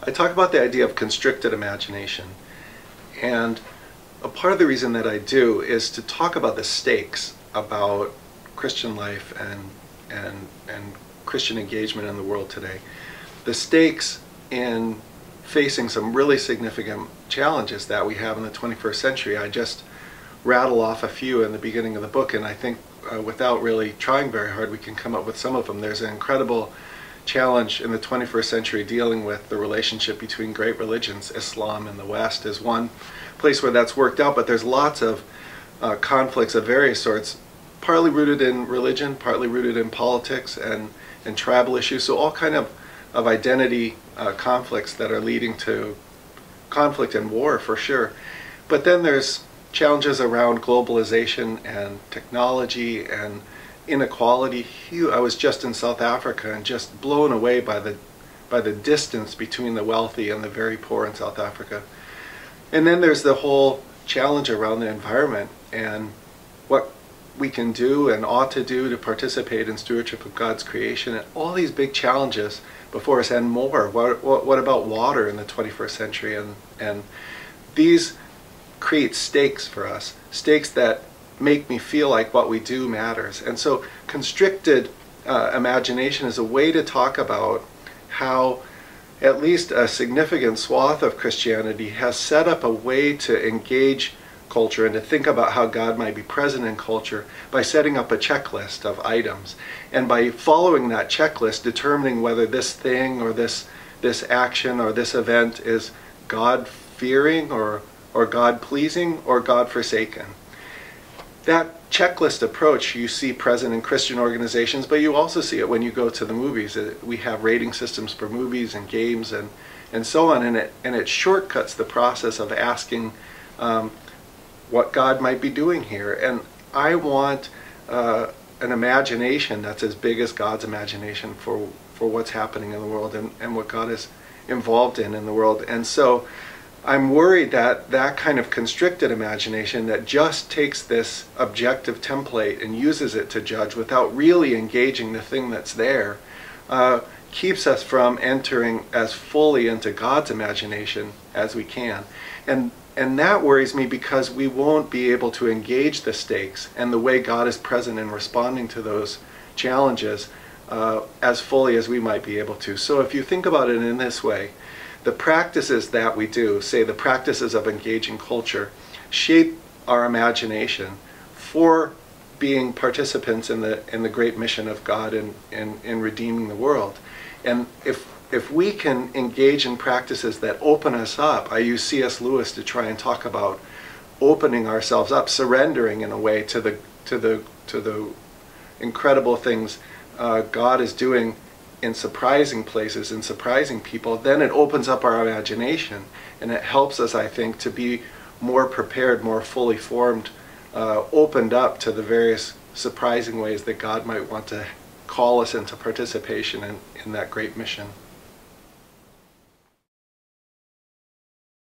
I talk about the idea of constricted imagination. And a part of the reason that I do is to talk about the stakes about Christian life and Christian engagement in the world today. The stakes in facing some really significant challenges that we have in the 21st century. I just rattle off a few in the beginning of the book, and I think without really trying very hard we can come up with some of them. There's an incredible challenge in the 21st century dealing with the relationship between great religions. Islam in the West is one place where that's worked out, but there's lots of conflicts of various sorts, partly rooted in religion, partly rooted in politics and tribal issues, so all kind of identity conflicts that are leading to conflict and war for sure. But then there's challenges around globalization and technology and inequality. I was just in South Africa and just blown away by the distance between the wealthy and the very poor in South Africa. And then there's the whole challenge around the environment and what we can do and ought to do to participate in stewardship of God's creation, and all these big challenges before us and more. What about water in the 21st century? And these create stakes for us, stakes that make me feel like what we do matters. And so constricted imagination is a way to talk about how at least a significant swath of Christianity has set up a way to engage culture and to think about how God might be present in culture by setting up a checklist of items, and by following that checklist determining whether this thing or this action or this event is God-fearing or God-pleasing or God-forsaken. That checklist approach you see present in Christian organizations, but you also see it when you go to the movies. We have rating systems for movies and games and so on, and it shortcuts the process of asking what God might be doing here. And I want an imagination that's as big as God's imagination for what's happening in the world and what God is involved in the world. And so I'm worried that that kind of constricted imagination that just takes this objective template and uses it to judge without really engaging the thing that's there keeps us from entering as fully into God's imagination as we can. And that worries me because we won't be able to engage the stakes and the way God is present in responding to those challenges as fully as we might be able to. So if you think about it in this way, the practices that we do, say the practices of engaging culture, shape our imagination for being participants in the great mission of God in redeeming the world. And if we can engage in practices that open us up, I use C.S. Lewis to try and talk about opening ourselves up, surrendering in a way to the incredible things God is doing in surprising places, in surprising people, then it opens up our imagination, and it helps us, I think, to be more prepared, more fully formed, opened up to the various surprising ways that God might want to call us into participation in that great mission.